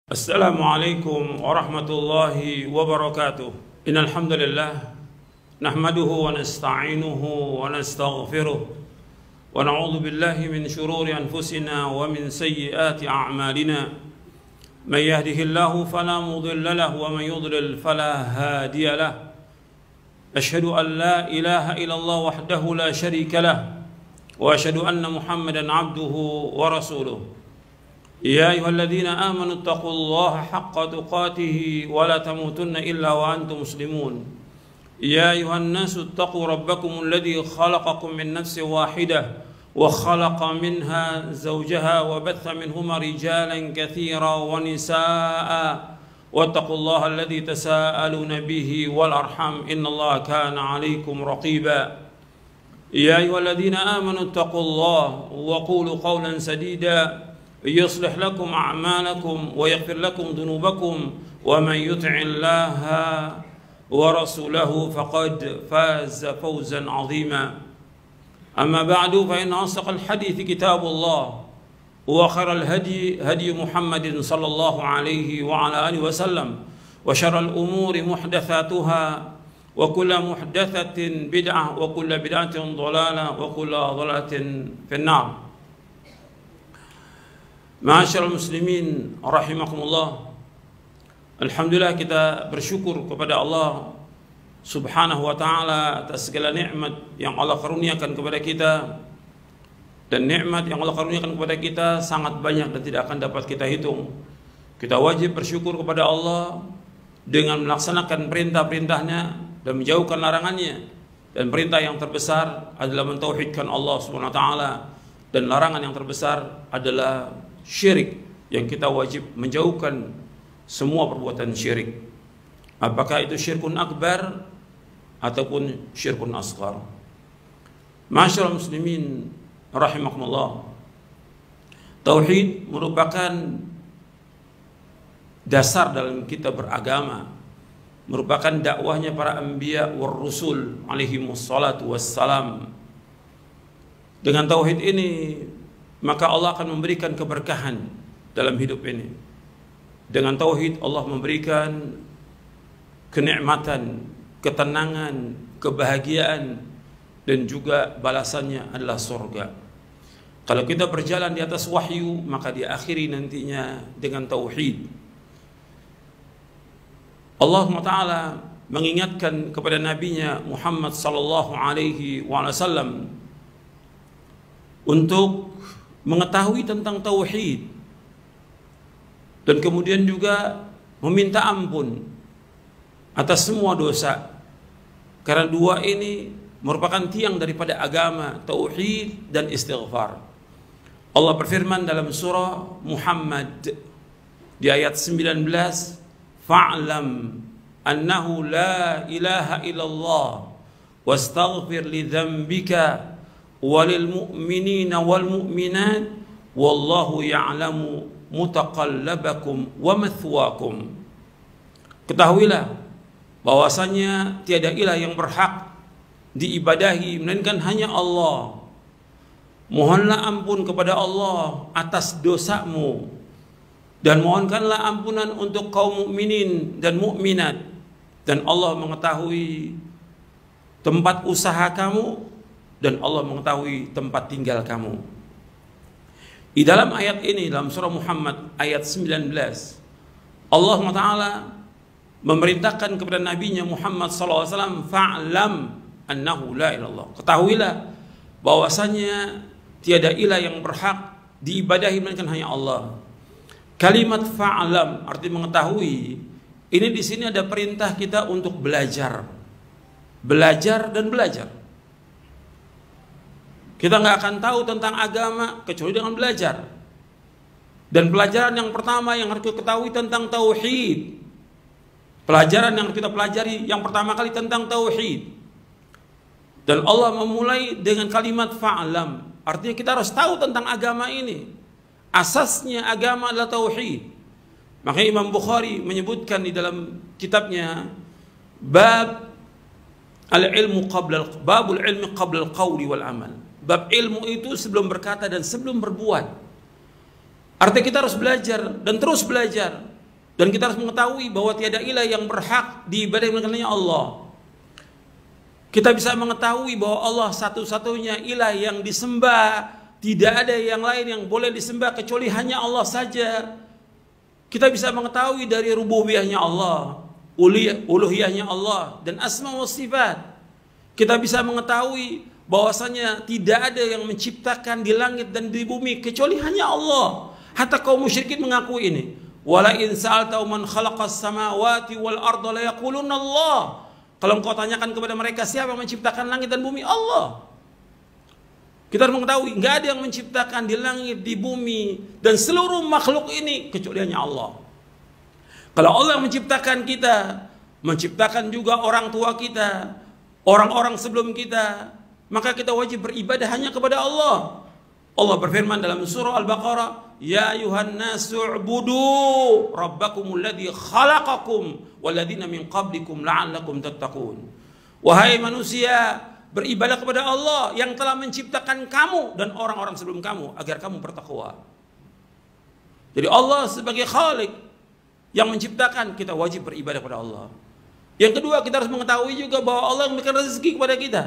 Assalamualaikum warahmatullahi wabarakatuh. Innal hamdalillah nahmaduhu wa nasta'inuhu wa nastaghfiruh wa na'udzu billahi min shururi anfusina wa min sayyiati a'malina. May yahdihillahu fala mudilla lahu wa may yudlil fala hadiya lahu. Asyhadu an la ilaha illallah wahdahu la syarika lahu wa asyhadu anna Muhammadan 'abduhu wa rasuluh. يا أيها الذين آمنوا اتقوا الله حق تقاته ولا تموتن إلا وأنتم مسلمون يا أيها الناس اتقوا ربكم الذي خلقكم من نفس واحدة وخلق منها زوجها وبث منهما رجالا كثيرا ونساء واتقوا الله الذي تساءلون به والأرحام إن الله كان عليكم رقيبا يا أيها الذين آمنوا اتقوا الله وقولوا قولا سديدا يصلح لكم أعمالكم ويغفر لكم ذنوبكم ومن يطع الله ورسوله فقد فاز فوزا عظيما أما بعد فإن أصدق الحديث كتاب الله وخير الهدي هدي محمد صلى الله عليه وعلى آله وسلم وشر الأمور محدثاتها وكل محدثة بدعة وكل بدعة ضلالة وكل ضلالة في النار. Ma'asyiral muslimin rahimakumullah. Alhamdulillah, kita bersyukur kepada Allah Subhanahu wa taala atas segala nikmat yang Allah karuniakan kepada kita. Dan nikmat yang Allah karuniakan kepada kita sangat banyak dan tidak akan dapat kita hitung. Kita wajib bersyukur kepada Allah dengan melaksanakan perintah-perintahnya dan menjauhkan larangannya. Dan perintah yang terbesar adalah mentauhidkan Allah Subhanahu wa taala, dan larangan yang terbesar adalah syirik, yang kita wajib menjauhkan semua perbuatan syirik, apakah itu syirkun akbar ataupun syirkun asghar. Ma'asyiral muslimin rahimakumullah, tauhid merupakan dasar dalam kita beragama, merupakan dakwahnya para anbiya war rusul alaihi wassalatu wassalam. Dengan tauhid ini maka Allah akan memberikan keberkahan dalam hidup ini. Dengan tauhid Allah memberikan kenikmatan, ketenangan, kebahagiaan, dan juga balasannya adalah surga. Kalau kita berjalan di atas wahyu, maka diakhiri nantinya dengan tauhid. Allah Ta'ala mengingatkan kepada nabinya Muhammad sallallahu alaihi wasallam untuk mengetahui tentang tauhid, dan kemudian juga meminta ampun atas semua dosa, karena dua ini merupakan tiang daripada agama, tauhid dan istighfar. Allah berfirman dalam surah Muhammad di ayat 19, fa'lam annahu la ilaha illallah wastaghfir li dzambika walil mu'minina wal mu'minat wallahu ya'lamu mutaqallabakum wa mathwaakum. Ketahuilah bahwasanya tiada ilah yang berhak diibadahi melainkan hanya Allah. Mohonlah ampun kepada Allah atas dosamu, dan mohonkanlah ampunan untuk kaum mukminin dan mukminat, dan Allah mengetahui tempat usaha kamu, dan Allah mengetahui tempat tinggal kamu. Di dalam ayat ini, dalam surah Muhammad ayat 19, Allah Ta'ala memerintahkan kepada nabinya Muhammad SAW, fa'lam annahu la ilallah. Ketahuilah bahwasanya tiada ilah yang berhak diibadahi melainkan hanya Allah. Kalimat fa'lam arti mengetahui. Ini di sini ada perintah kita untuk belajar, belajar dan belajar. Kita nggak akan tahu tentang agama kecuali dengan belajar. Dan pelajaran yang pertama yang harus kita ketahui tentang tauhid. Pelajaran yang kita pelajari yang pertama kali tentang tauhid. Dan Allah memulai dengan kalimat fa'lam. Artinya kita harus tahu tentang agama ini. Asasnya agama adalah tauhid. Makanya Imam Bukhari menyebutkan di dalam kitabnya babul ilmi qabla al-qawli wal amal. Bab ilmu itu sebelum berkata dan sebelum berbuat. Artinya kita harus belajar dan terus belajar. Dan kita harus mengetahui bahwa tiada ilah yang berhak diibadahi melainkan Allah. Kita bisa mengetahui bahwa Allah satu-satunya ilah yang disembah, tidak ada yang lain yang boleh disembah kecuali hanya Allah saja. Kita bisa mengetahui dari rububiyahnya Allah, uluhiyahnya Allah, dan asma wa sifat. Kita bisa mengetahui bahwasanya tidak ada yang menciptakan di langit dan di bumi kecuali hanya Allah. Hatta kaum musyrikin mengakui ini. Wala in sa'alta man khalaqas samawati wal arda la yaquluna Allah. Kalau engkau tanyakan kepada mereka siapa yang menciptakan langit dan bumi? Allah. Kita harus mengetahui enggak ada yang menciptakan di langit, di bumi dan seluruh makhluk ini kecuali hanya Allah. Kalau Allah yang menciptakan kita, menciptakan juga orang tua kita, orang-orang sebelum kita, maka kita wajib beribadah hanya kepada Allah. Allah berfirman dalam surah Al-Baqarah, "Ya ayuhan nasu ubudu rabbakumul ladzi khalaqakum walladzina min qablikum la'allakum tattaqun." Wahai manusia, beribadah kepada Allah yang telah menciptakan kamu dan orang-orang sebelum kamu agar kamu bertakwa. Jadi Allah sebagai Khalik yang menciptakan, kita wajib beribadah kepada Allah. Yang kedua, kita harus mengetahui juga bahwa Allah memberikan rezeki kepada kita.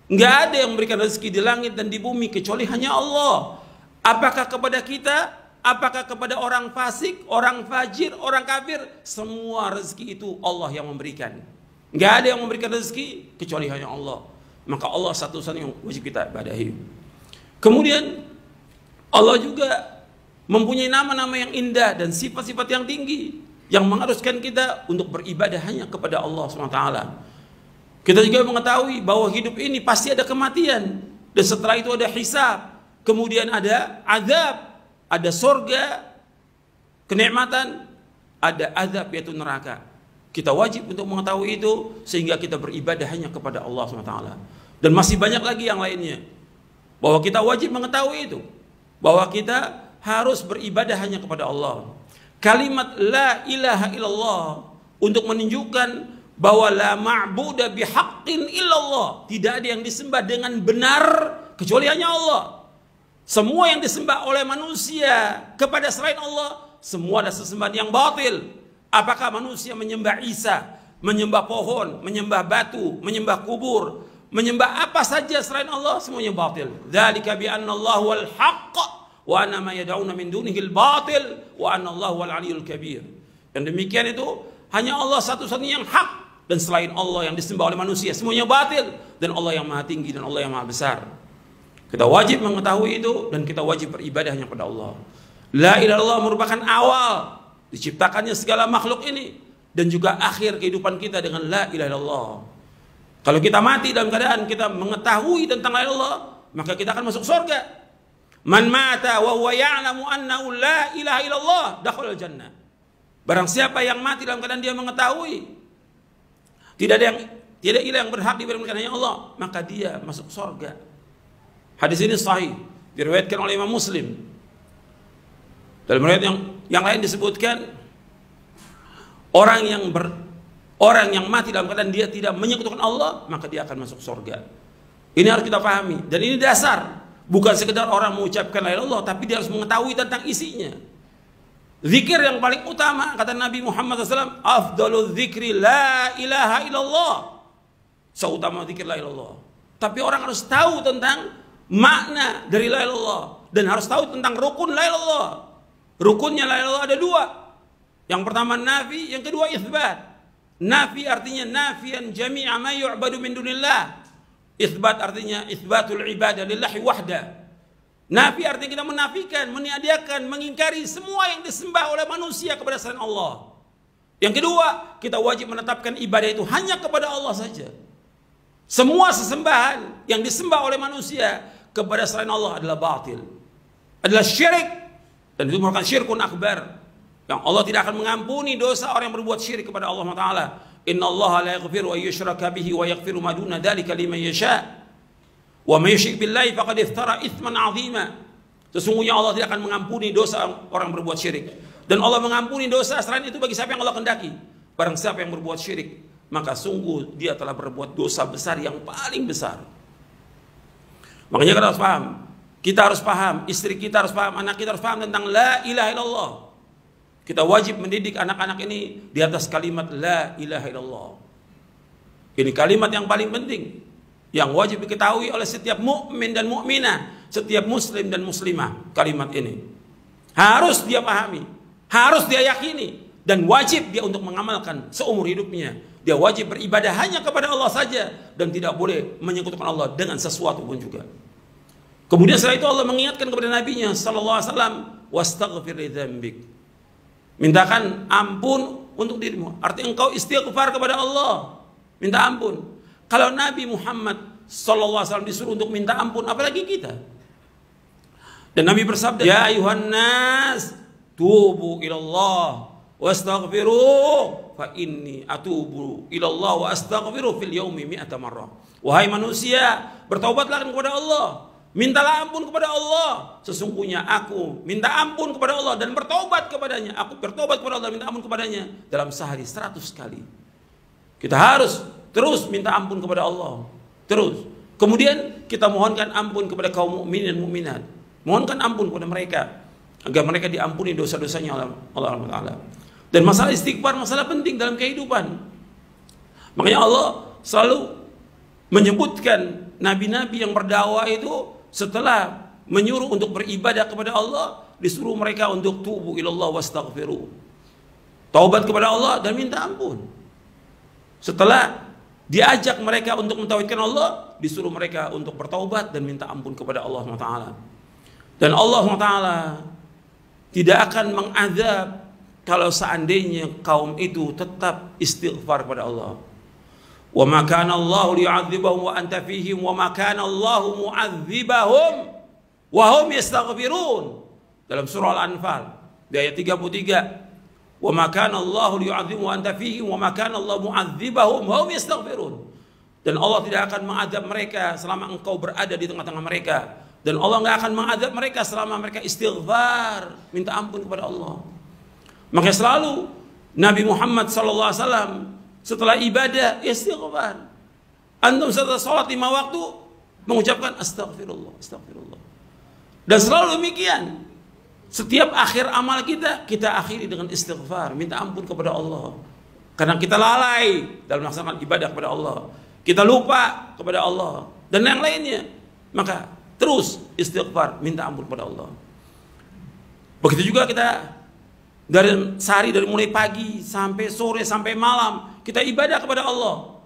Nggak ada yang memberikan rezeki di langit dan di bumi kecuali hanya Allah. Apakah kepada kita, apakah kepada orang fasik, orang fajir, orang kafir, semua rezeki itu Allah yang memberikan. Nggak ada yang memberikan rezeki kecuali hanya Allah. Maka Allah satu-satunya yang wajib kita ibadahi. Kemudian Allah juga mempunyai nama-nama yang indah dan sifat-sifat yang tinggi yang mengharuskan kita untuk beribadah hanya kepada Allah SWT. Kita juga mengetahui bahwa hidup ini pasti ada kematian, dan setelah itu ada hisab, kemudian ada azab, ada surga, kenikmatan, ada azab yaitu neraka. Kita wajib untuk mengetahui itu sehingga kita beribadah hanya kepada Allah SWT. Dan masih banyak lagi yang lainnya, bahwa kita wajib mengetahui itu, bahwa kita harus beribadah hanya kepada Allah. Kalimat la ilaha illallah untuk menunjukkan bahwa la ma'budu bihaqqin illallah, tidak ada yang disembah dengan benar kecuali hanya Allah. Semua yang disembah oleh manusia kepada selain Allah, semua adalah sesembahan yang batil. Apakah manusia menyembah Isa, menyembah pohon, menyembah batu, menyembah kubur, menyembah apa saja selain Allah, semuanya batil. Dzalika bi anna Allah wal haqq wa anna ma yad'una min dunihi al batil wa anna Allah wal aliyyul kabir. Dan demikian itu hanya Allah satu-satunya yang hak, dan selain Allah yang disembah oleh manusia semuanya batil, dan Allah yang maha tinggi dan Allah yang maha besar. Kita wajib mengetahui itu dan kita wajib beribadah hanya kepada Allah. La ilaha illallah merupakan awal diciptakannya segala makhluk ini dan juga akhir kehidupan kita dengan la ilaha illallah. Kalau kita mati dalam keadaan kita mengetahui tentang la ilaha illallah, maka kita akan masuk surga. Man mata wa huwa ya'lamu annahu la ilaha illallah dakhala al-jannah. Barang siapa yang mati dalam keadaan dia mengetahui tidak ilah yang berhak diberikan hanya Allah, maka dia masuk surga. Hadis ini sahih, diriwayatkan oleh Imam Muslim. Dalam riwayat yang lain disebutkan orang yang mati dalam keadaan dia tidak menyekutukan Allah, maka dia akan masuk surga. Ini harus kita pahami, dan ini dasar. Bukan sekedar orang mengucapkan la ilaha illallah, tapi dia harus mengetahui tentang isinya. Zikir yang paling utama, kata Nabi Muhammad SAW, afdalul zikri la ilaha illallah. Seutama zikir la ilaha illallah. Tapi orang harus tahu tentang makna dari la ilaha illallah, dan harus tahu tentang rukun la ilaha illallah. Rukunnya la ilaha illallah ada dua. Yang pertama nafi, yang kedua itsbat. Nafi artinya nafian jami'a ma yu'badu min dunillah. Itsbat artinya itsbatul ibadah lillahi wahda. Nafi artinya kita menafikan, meniadakan, mengingkari semua yang disembah oleh manusia kepada selain Allah. Yang kedua, kita wajib menetapkan ibadah itu hanya kepada Allah saja. Semua sesembahan yang disembah oleh manusia kepada selain Allah adalah batil, adalah syirik, dan itu merupakan syirkun akbar, yang Allah tidak akan mengampuni dosa orang yang berbuat syirik kepada Allah Taala. Inna Allah la yaghfiru an yushraka bihi wa yaghfiru ma duna dzalika liman yasha. Wa may yusyrik billahi faqad iftara itsman 'azima. Sesungguhnya Allah tidak akan mengampuni dosa orang berbuat syirik, dan Allah mengampuni dosa selain itu bagi siapa yang Allah kehendaki. Barang siapa yang berbuat syirik, maka sungguh dia telah berbuat dosa besar yang paling besar. Makanya kita harus paham, kita harus paham, istri kita harus paham, anak kita harus paham tentang la ilaha illallah. Kita wajib mendidik anak-anak ini di atas kalimat la ilaha illallah. Ini kalimat yang paling penting, yang wajib diketahui oleh setiap mukmin dan mukminah, setiap muslim dan muslimah. Kalimat ini harus dia pahami, harus dia yakini, dan wajib dia untuk mengamalkan seumur hidupnya. Dia wajib beribadah hanya kepada Allah saja dan tidak boleh menyekutukan Allah dengan sesuatu pun juga. Kemudian setelah itu Allah mengingatkan kepada nabinya sallallahu alaihi wasallam, wastaghfir li dzambik. Mintakan ampun untuk dirimu. Artinya engkau istighfar kepada Allah, minta ampun. Kalau Nabi Muhammad sallallahu alaihi wasallam disuruh untuk minta ampun, apalagi kita. Dan Nabi bersabda, ya ayuhan nas, tubu ilallah wastaghfiru fa inni atubu ilallah wa astaghfiru fil yaumi mi'ata marrah. Wahai manusia, bertaubatlah kepada Allah. Mintalah ampun kepada Allah. Sesungguhnya aku minta ampun kepada Allah dan bertobat kepadanya. Aku bertobat kepada Allah dan minta ampun kepadanya dalam sehari 100 kali. Kita harus terus minta ampun kepada Allah. Terus. Kemudian kita mohonkan ampun kepada kaum mukminin dan mukminat. Mohonkan ampun kepada mereka agar mereka diampuni dosa-dosanya oleh Allah Taala. Dan masalah istighfar masalah penting dalam kehidupan. Makanya Allah selalu menyebutkan nabi-nabi yang berdakwah itu setelah menyuruh untuk beribadah kepada Allah, disuruh mereka untuk tubu ilallah wastaghfiru. Taubat kepada Allah dan minta ampun. Setelah diajak mereka untuk mentauhidkan Allah, disuruh mereka untuk bertaubat dan minta ampun kepada Allah SWT. Dan Allah SWT tidak akan mengazab kalau seandainya kaum itu tetap istighfar kepada Allah. Wa ma kana Allahu liyu'adzibahum wa anta fihim wa ma kana Allahu mu'adzibahum wa hum yastaghfirun. Dalam surah Al-Anfal di ayat 33, wa ma kana Allahu liyu'adzibahum wa anta fihim wa ma kana Allahu mu'adzibahum wa hum yastaghfirun. Dan Allah tidak akan mengadab mereka selama engkau berada di tengah-tengah mereka, dan Allah enggak akan mengadab mereka selama mereka istighfar, minta ampun kepada Allah. Maka selalu Nabi Muhammad sallallahu alaihi wasallam setelah ibadah istighfar. Antum setelah sholat 5 waktu mengucapkan astagfirullah, astagfirullah. Dan selalu demikian. Setiap akhir amal kita akhiri dengan istighfar, minta ampun kepada Allah. Karena kita lalai dalam melaksanakan ibadah kepada Allah. Kita lupa kepada Allah dan yang lainnya. Maka terus istighfar, minta ampun kepada Allah. Begitu juga kita dari sehari, dari mulai pagi sampai sore sampai malam kita ibadah kepada Allah.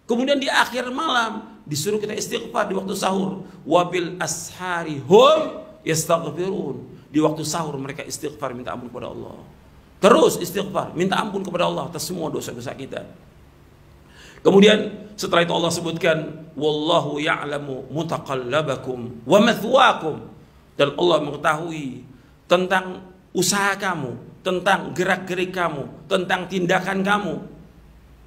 Kemudian di akhir malam disuruh kita istighfar di waktu sahur. Wabil ashari hum yastaghfirun. Di waktu sahur mereka istighfar, minta ampun kepada Allah. Terus istighfar, minta ampun kepada Allah atas semua dosa-dosa kita. Kemudian setelah itu Allah sebutkan, wallahu ya'lamu mutaqallabakum wa mathwaakum. Dan Allah mengetahui tentang usaha kamu, tentang gerak-gerik kamu, tentang tindakan kamu.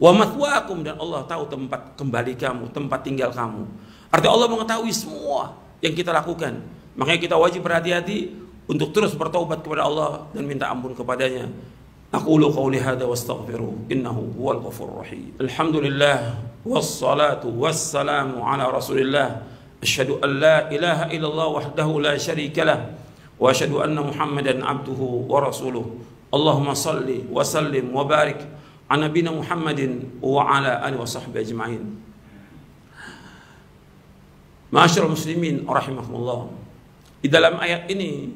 Wa mathwaakum, dan Allah tahu tempat kembali kamu, tempat tinggal kamu. Artinya Allah mengetahui semua yang kita lakukan. Makanya kita wajib berhati-hati untuk terus bertaubat kepada Allah dan minta ampun kepadanya. Aqulu qawli hadza wastaghfiruh innahu huwal ghafurur rahim. Alhamdulillah wassalatu wassalamu ala Rasulillah. Asyhadu an la ilaha illallah wahdahu la syarika lah wa asyhadu anna Muhammadan abduhu wa rasuluh. Allahumma salli wa sallim wa barik ala nabiyina Muhammadin wa ala alihi wa sahbihi ajma'in. Ma'asyiral muslimin rahimakumullah. Di dalam ayat ini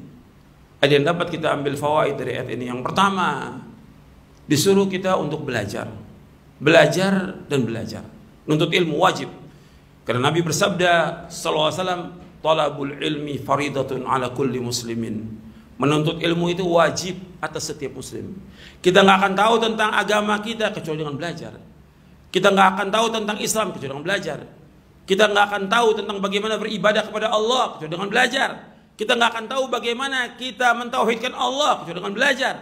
ada yang dapat kita ambil fawaid dari ayat ini. Yang pertama, disuruh kita untuk belajar. Belajar dan belajar. Nuntut ilmu wajib. Karena Nabi bersabda sallallahu alaihi wasallam, talabul ilmi faridatun ala kulli muslimin. Menuntut ilmu itu wajib atas setiap muslim. Kita nggak akan tahu tentang agama kita kecuali dengan belajar. Kita nggak akan tahu tentang Islam kecuali dengan belajar. Kita nggak akan tahu tentang bagaimana beribadah kepada Allah kecuali dengan belajar. Kita nggak akan tahu bagaimana kita mentauhidkan Allah kecuali dengan belajar.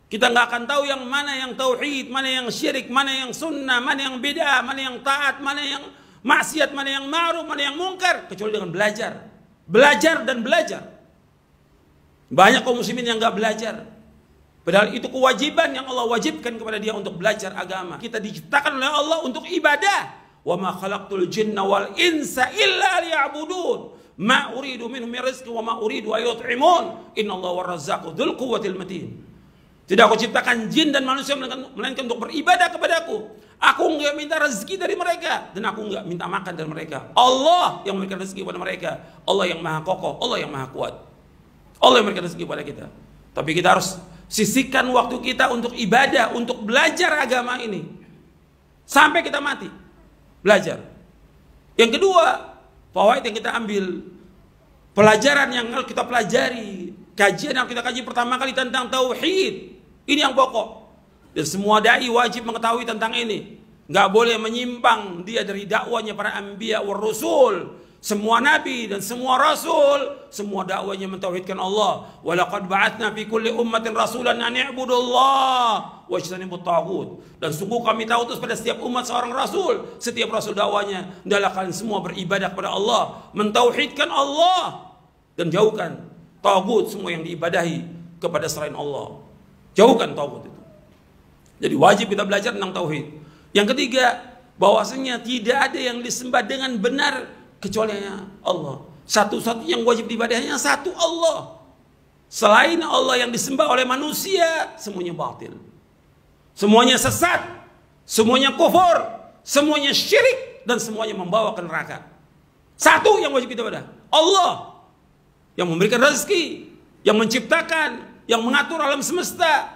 Kita nggak akan tahu yang mana yang tauhid, mana yang syirik, mana yang sunnah, mana yang bid'ah, mana yang taat, mana yang maksiat, mana yang ma'ruf, mana yang mungkar kecuali dengan belajar. Belajar dan belajar. Banyak kaum muslimin yang nggak belajar. Padahal itu kewajiban yang Allah wajibkan kepada dia untuk belajar agama. Kita diciptakan oleh Allah untuk ibadah. Wa ma khalaqtul jinna wal insa illa liya'budun. Ma uridu minhum min rizqi wa ma uridu an yut'imun. Innallaha war-razzaqu dzul quwwatil matin. Tidak aku ciptakan jin dan manusia melainkan untuk beribadah kepadaku. Aku enggak minta rezeki dari mereka dan aku enggak minta makan dari mereka. Allah yang memberikan rezeki kepada mereka. Allah yang maha kokoh, Allah yang maha kuat. Allah yang memberikan rezeki kepada kita. Tapi kita harus sisihkan waktu kita untuk ibadah, untuk belajar agama ini sampai kita mati. Belajar. Yang kedua, fawaid yang kita ambil, pelajaran yang kita pelajari, kajian yang kita kaji pertama kali tentang tauhid. Ini yang pokok. Dan semua dai wajib mengetahui tentang ini. Nggak boleh menyimpang dia dari dakwanya para anbiya war rusul. Semua nabi dan semua rasul, semua dakwanya mentauhidkan Allah. Wa laqad ba'atsna fi kulli ummatin rasulan an i'budullah wajtanibut taghut. Dan sungguh kami tahu pada setiap umat seorang rasul. Setiap rasul dakwanya, hendaklah kalian semua beribadah kepada Allah, mentauhidkan Allah dan jauhkan taghut, semua yang diibadahi kepada selain Allah. Jauhkan tauhid itu. Jadi wajib kita belajar tentang tauhid. Yang ketiga, bahwasanya tidak ada yang disembah dengan benar kecuali Allah. Satu-satunya yang wajib diibadahnya satu Allah. Selain Allah yang disembah oleh manusia, semuanya batil. Semuanya sesat, semuanya kufur, semuanya syirik, dan semuanya membawa ke neraka. Satu yang wajib kita ibadah, Allah yang memberikan rezeki, yang menciptakan, yang mengatur alam semesta,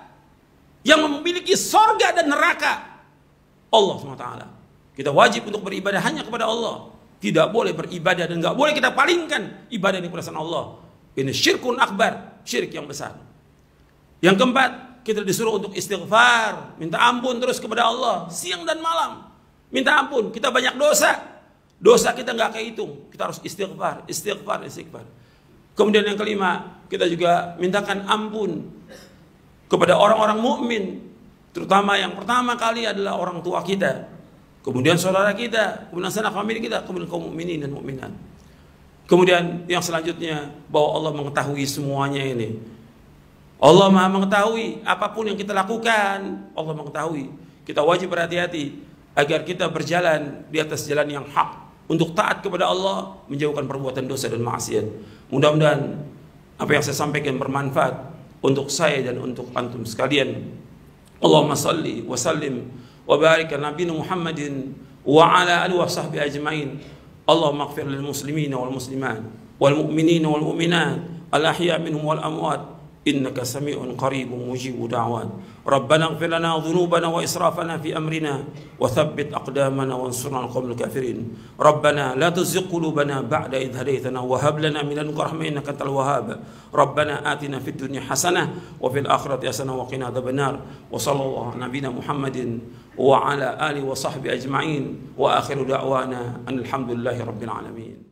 yang memiliki sorga dan neraka, Allah SWT. Kita wajib untuk beribadah hanya kepada Allah. Tidak boleh beribadah dan nggak boleh kita palingkan ibadah ini kepada selain Allah. Ini syirkun akbar, syirik yang besar. Yang keempat, kita disuruh untuk istighfar, minta ampun terus kepada Allah siang dan malam. Minta ampun, kita banyak dosa. Dosa kita nggak kehitung. Kita harus istighfar, istighfar, istighfar. Kemudian yang kelima, kita juga mintakan ampun kepada orang-orang mukmin, terutama yang pertama kali adalah orang tua kita, kemudian saudara kita, kemudian sanak famili kita, kemudian kaum mukminin dan mukminat. Kemudian yang selanjutnya, bahwa Allah mengetahui semuanya ini. Allah Maha mengetahui apapun yang kita lakukan, Allah mengetahui. Kita wajib berhati-hati agar kita berjalan di atas jalan yang hak, untuk taat kepada Allah, menjauhkan perbuatan dosa dan maksiat. Mudah-mudahan apa yang saya sampaikan bermanfaat untuk saya dan untuk antum sekalian. Allahumma salli wa sallim wa barik ala nabiyina Muhammadin wa ala alihi wa sahbihi ajmain. Allahumma ighfir lil muslimina wal muslimat wal mu'minina wal mu'minat al ahya minhum wal amwat innaka sami'un qaribun mujibud da'wat. Rabbana ighfir lana dhunubana wa israfana fi amrina wa thabbit aqdamana wansurna al qawmil kafirin. Rabbana la tuzigh qulubana ba'da idh hadaytana wa hab lana min ladunka rahmah innaka antal wahhab. Rabbana atina fid dunya hasanah wa fil akhirati hasanah wa qina adzabannar. Wa sallallahu ala nabiyyina Muhammadin wa ala alihi wa sahbihi ajma'in wa akhiru da'wana alhamdulillahi rabbil alamin.